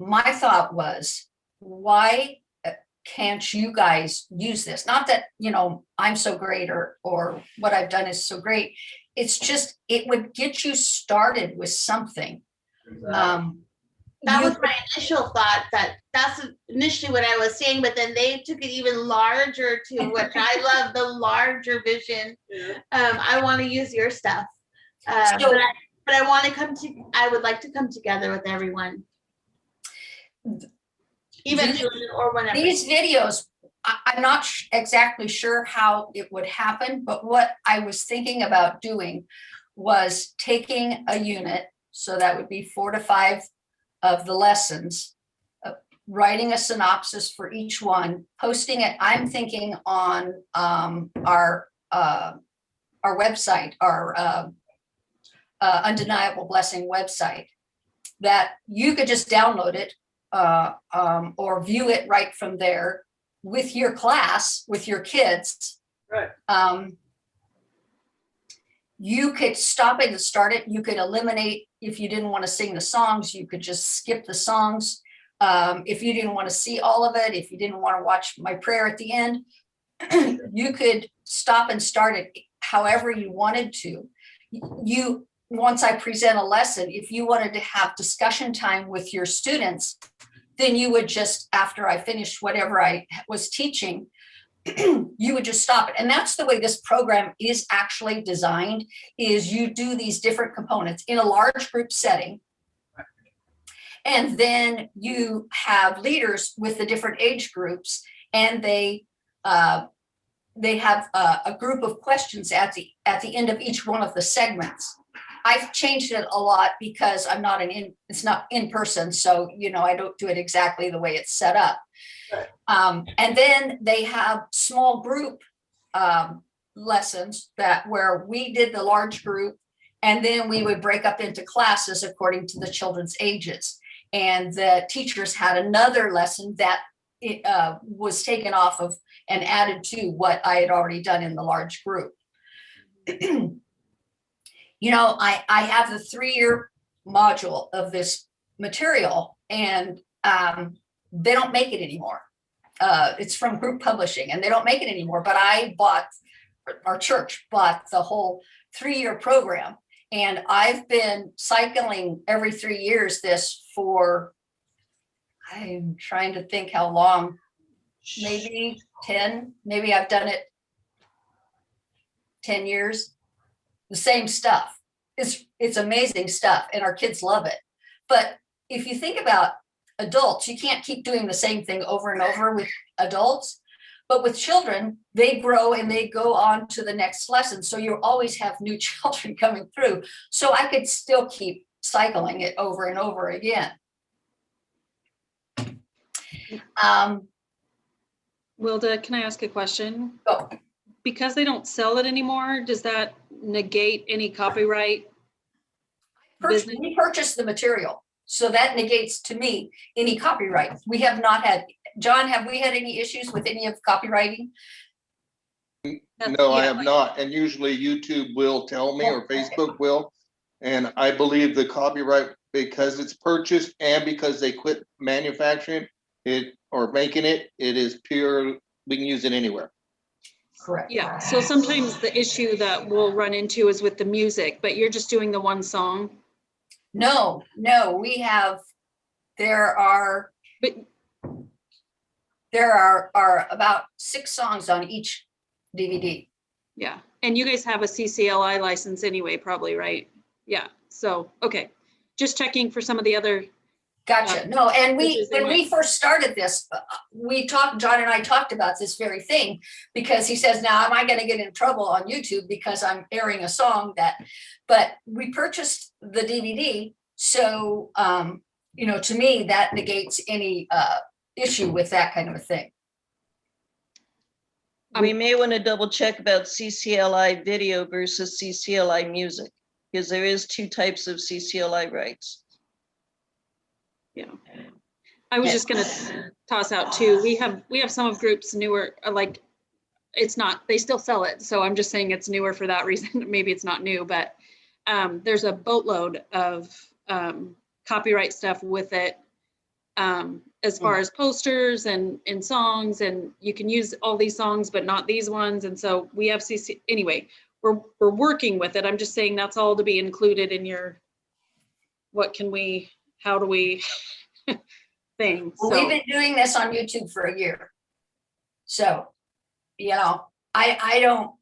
My thought was, why can't you guys use this? Not that, I'm so great or what I've done is so great. It's just, it would get you started with something. That was my initial thought, that's initially what I was saying, but then they took it even larger to which I love the larger vision. I want to use your stuff. But I want to I would like to come together with everyone. Even or whenever. These videos, I'm not exactly sure how it would happen, but what I was thinking about doing was taking a unit, so that would be 4 to 5 of the lessons, writing a synopsis for each one, posting it. I'm thinking on our website, our Undeniable Blessing website, that you could just download it or view it right from there with your class, with your kids. Right. You could stop it and start it. You could eliminate, if you didn't want to sing the songs, you could just skip the songs. If you didn't want to see all of it, if you didn't want to watch my prayer at the end, you could stop and start it however you wanted to. Once I present a lesson, if you wanted to have discussion time with your students, then you would just, after I finished whatever I was teaching, you would just stop it. And that's the way this program is actually designed, is you do these different components in a large group setting. And then you have leaders with the different age groups, and they have a group of questions at the end of each one of the segments. I've changed it a lot because it's not in person. So, I don't do it exactly the way it's set up. And then they have small group lessons where we did the large group, and then we would break up into classes according to the children's ages. And the teachers had another lesson that was taken off of and added to what I had already done in the large group. I have the 3-year module of this material, and they don't make it anymore. It's from Group Publishing, and they don't make it anymore, but our church bought the whole 3-year program. And I've been cycling every 3 years this for, I'm trying to think how long, maybe 10, maybe I've done it 10 years. The same stuff. It's amazing stuff, and our kids love it. But if you think about adults, you can't keep doing the same thing over and over with adults. But with children, they grow and they go on to the next lesson. So you always have new children coming through. So I could still keep cycling it over and over again. Wilda, can I ask a question? Oh. Because they don't sell it anymore, does that negate any copyright? We purchased the material, so that negates to me any copyright. We have not had, John, have we had any issues with any of copywriting? No, I have not. And usually YouTube will tell me, or Facebook will. And I believe the copyright, because it's purchased and because they quit manufacturing it or making it, it is pure, we can use it anywhere. Correct. Yeah, so sometimes the issue that we'll run into is with the music, but you're just doing the one song? No, there are about 6 songs on each DVD. Yeah, and you guys have a CCLI license anyway, probably, right? Yeah, so, okay. Just checking for some of the other Gotcha. No, and Which we, is when in we first started this, John and I talked about this very thing, because he says, now, am I gonna get in trouble on YouTube because I'm airing a song that, but we purchased the DVD. So, you know, to me, that negates any issue with that kind of a thing. We may want to double check about CCLI video versus CCLI music, because there is two types of CCLI rights. Yeah. I was just gonna toss out too, we have some of groups newer, like, it's not, they still sell it. So I'm just saying it's newer for that reason. Maybe it's not new, but there's a boatload of copyright stuff with it. As far as posters and songs, and you can use all these songs, but not these ones. And so we have anyway, we're working with it. I'm just saying that's all to be included in your, how do we thing. Well, we've been doing this on YouTube for a year. So, you know, I'm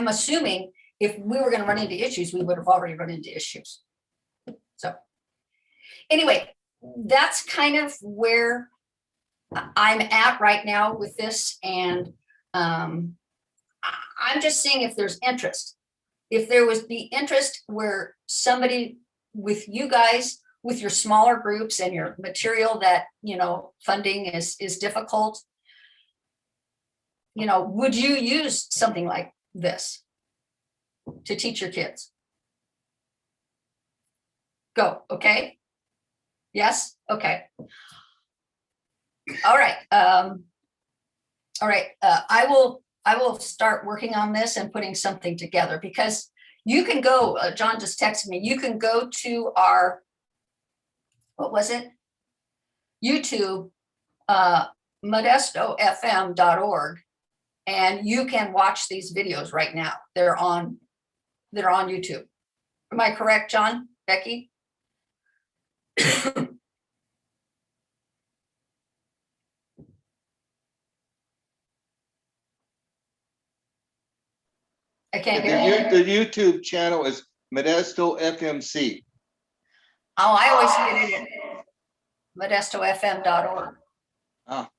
assuming if we were gonna run into issues, we would have already run into issues. So anyway, that's kind of where I'm at right now with this. And I'm just seeing if there's interest. If there was the interest where somebody with you guys, with your smaller groups and your material that, you know, funding is difficult, you know, would you use something like this to teach your kids? Go, okay? Yes, okay. All right. I will start working on this and putting something together, because you can go, John just texted me, you can go to our, what was it? YouTube, modestofm.org, and you can watch these videos right now. They're on YouTube. Am I correct, John, Becky? I can't hear you. The YouTube channel is Modesto FMC. Oh, I always get it at modestofm.org. Ah,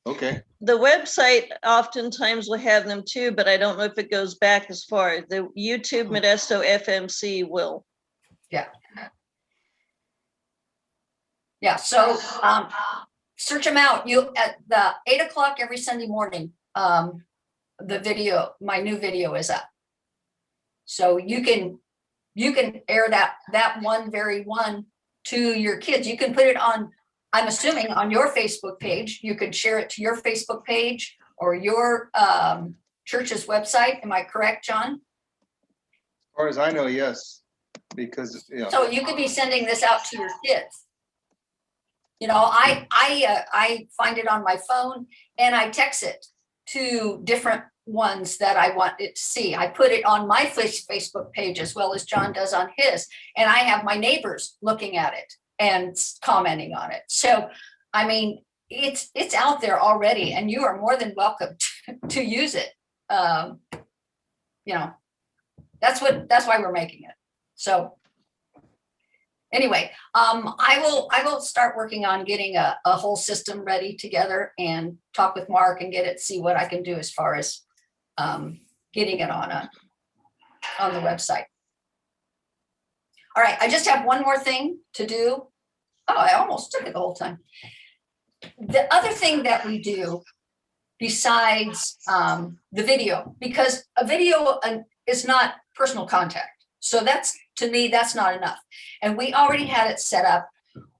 okay. The website oftentimes will have them too, but I don't know if it goes back as far. The YouTube Modesto FMC will. Yeah. Yeah, so search them out. You at the 8 o'clock every Sunday morning. The video, my new video is up. So you can air that one very one to your kids. You can put it on, I'm assuming, on your Facebook page. You could share it to your Facebook page or your church's website. Am I correct, John? As far as I know, yes, because, you know. So you could be sending this out to your kids. You know, I find it on my phone and I text it to different ones that I want it to see. I put it on my Facebook page as well as John does on his, and I have my neighbors looking at it and commenting on it. So, I mean, it's out there already, and you are more than welcome to use it. You know, that's why we're making it. So anyway, I will start working on getting a whole system ready together and talk with Mark and see what I can do as far as getting it on the website. All right, I just have one more thing to do. Oh, I almost took it the whole time. The other thing that we do besides the video, because a video is not personal contact. So that's, to me, that's not enough. And we already had it set up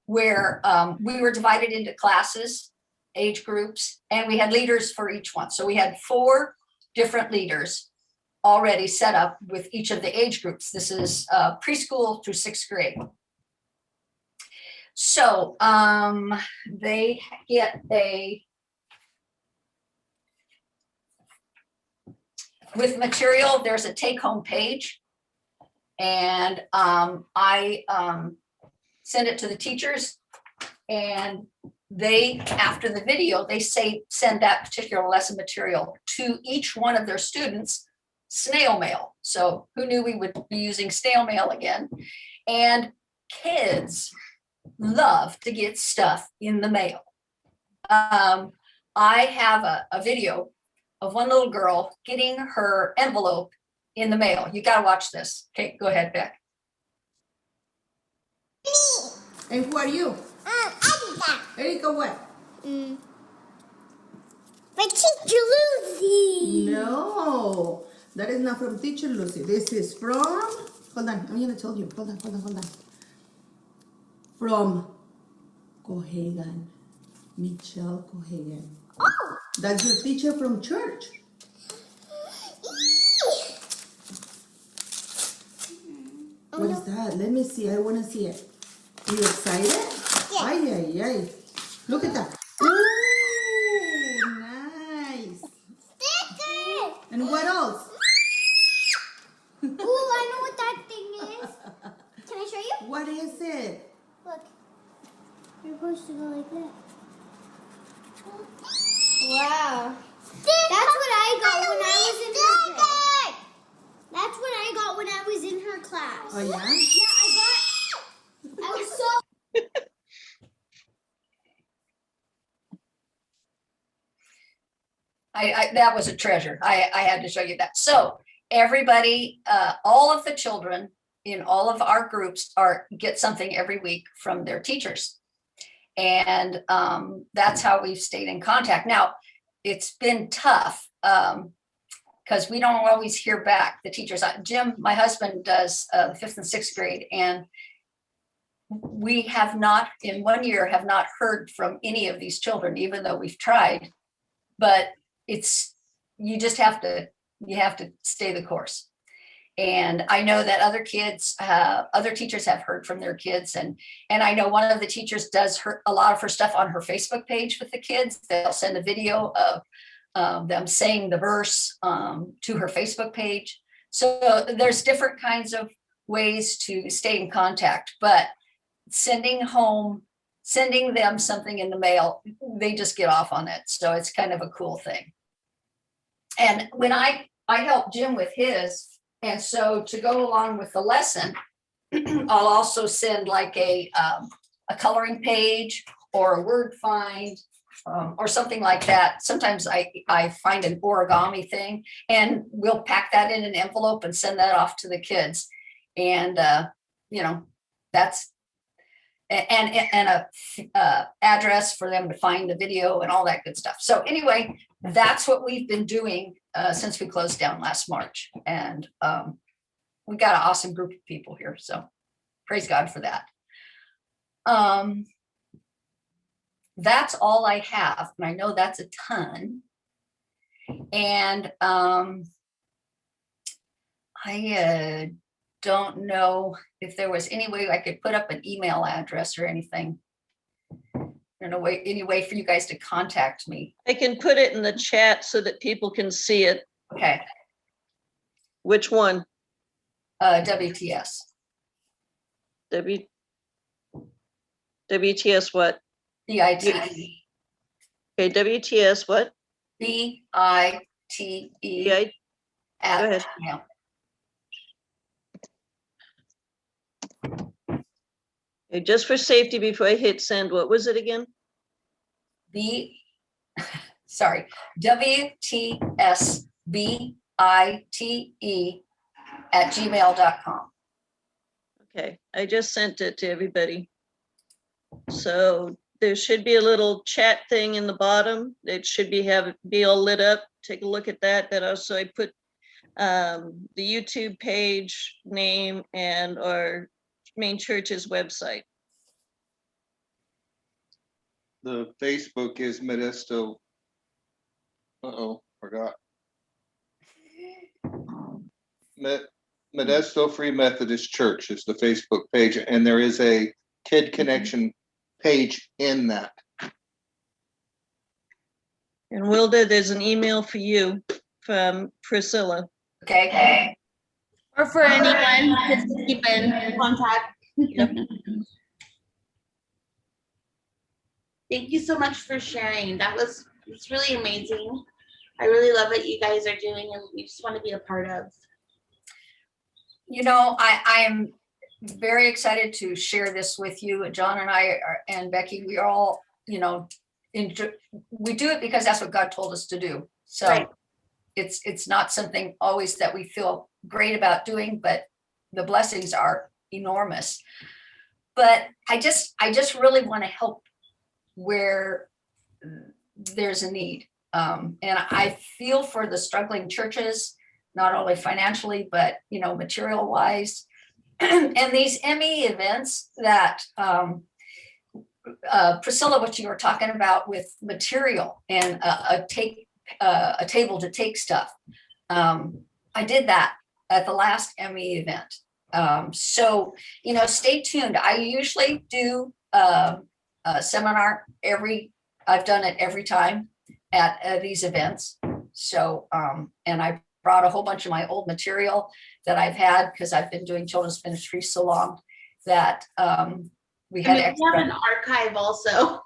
where we were divided into classes, age groups, and we had leaders for each one. So we had 4 different leaders already set up with each of the age groups. This is preschool through 6th grade. So they get with material, there's a take-home page. And I send it to the teachers, and they, after the video, they send that particular lesson material to each one of their students, snail mail. So who knew we would be using snail mail again? And kids love to get stuff in the mail. I have a video of one little girl getting her envelope in the mail. You got to watch this. Okay, go ahead, Beck. And who are you? Erica. Erica what? My teacher Lucy. No, that is not from Teacher Lucy. This is from, hold on, I'm gonna tell you. Hold on. From Cohagan, Michelle Cohagan. Oh. That's your teacher from church. What is that? Let me see. I want to see it. You excited? Yeah. Ay. Look at that. Ooh, nice. Sticker. And what else? Ooh, I know what that thing is. Can I show you? What is it? Look. You're supposed to go like that. Wow. That's what I got when I was in her grade. That's what I got when I was in her class. Oh, yeah? Yeah, I was so. That was a treasure. I had to show you that. So everybody, all of the children in all of our groups get something every week from their teachers. And that's how we've stayed in contact. Now, it's been tough because we don't always hear back the teachers. Jim, my husband, does 5th and 6th grade, and we have not, in 1 year, have not heard from any of these children, even though we've tried. But you just have to stay the course. And I know that other teachers have heard from their kids, and I know one of the teachers does a lot of her stuff on her Facebook page with the kids. They'll send a video of them saying the verse to her Facebook page. So there's different kinds of ways to stay in contact, but sending them something in the mail, they just get off on it. So it's kind of a cool thing. And when I helped Jim with his, and so to go along with the lesson, I'll also send like a coloring page or a word find or something like that. Sometimes I find an origami thing, and we'll pack that in an envelope and send that off to the kids. And that's and a address for them to find the video and all that good stuff. So anyway, that's what we've been doing since we closed down last March. And we got an awesome group of people here. So praise God for that. That's all I have. And I know that's a ton. And I don't know if there was any way I could put up an email address or anything. Any way for you guys to contact me. I can put it in the chat so that people can see it. Okay. Which one? WTS. WTS what? BITE. Okay, WTS what? BITE. Go ahead. Yeah. Okay, just for safety before I hit send, what was it again? WTSBITE@gmail.com. Okay, I just sent it to everybody. So there should be a little chat thing in the bottom. It should be all lit up. Take a look at that. That also I put the YouTube page name and our main church's website. The Facebook is Modesto. Forgot. Modesto Free Methodist Church is the Facebook page, and there is a Kid Connection page in that. And Wilda, there's an email for you from Priscilla. Okay. Or for anyone just to keep in contact. Yep. Thank you so much for sharing. It's really amazing. I really love what you guys are doing, and we just want to be a part of. You know, I'm very excited to share this with you. John and I and Becky, we are all, we do it because that's what God told us to do. So Right. it's not something always that we feel great about doing, but the blessings are enormous. But I just really want to help where there's a need. And I feel for the struggling churches, not only financially, but, material wise. And these ME events that, Priscilla, what you were talking about with material and a table to take stuff. I did that at the last ME event. So, stay tuned. I usually do a seminar I've done it every time at these events. So, and I brought a whole bunch of my old material that I've had because I've been doing children's ministry so long that we had We extra. have an archive also.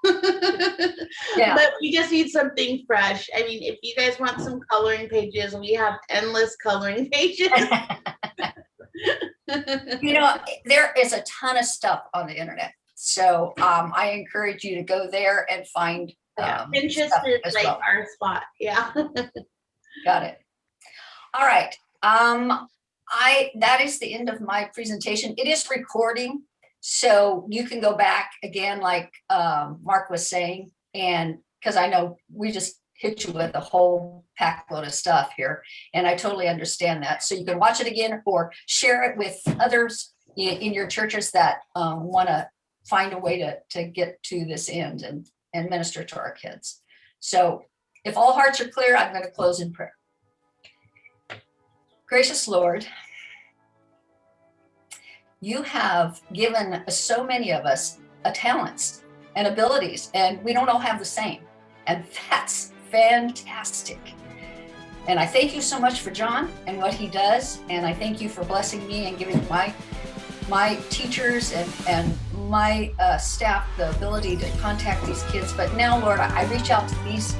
Yeah. But we just need something fresh. I mean, if you guys want some coloring pages, we have endless coloring pages. There is a ton of stuff on the internet. So I encourage you to go there and find Pinterest stuff is as like well. our spot. Yeah. Got it. All right. That is the end of my presentation. It is recording, so you can go back again, like Mark was saying, and because I know we just hit you with a whole pack load of stuff here, and I totally understand that. So you can watch it again or share it with others in your churches that want to find a way to get to this end and minister to our kids. So if all hearts are clear, I'm going to close in prayer. Gracious Lord, you have given so many of us talents and abilities, and we don't all have the same. And that's fantastic. And I thank you so much for John and what he does. And I thank you for blessing me and giving my teachers and my staff the ability to contact these kids. But now, Lord, I reach out to these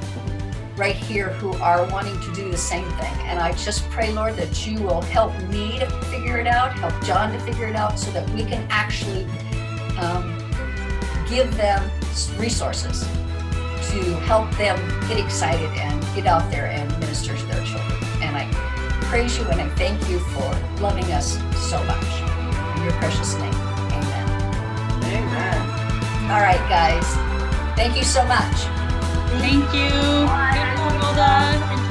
right here who are wanting to do the same thing. And I just pray, Lord, that you will help me to figure it out, help John to figure it out, so that we can actually give them resources to help them get excited and get out there and minister to their children. And I praise you and I thank you for loving us so much. In your precious name, amen. Amen. All right, guys. Thank you so much. Thank you. Good job, Wilda.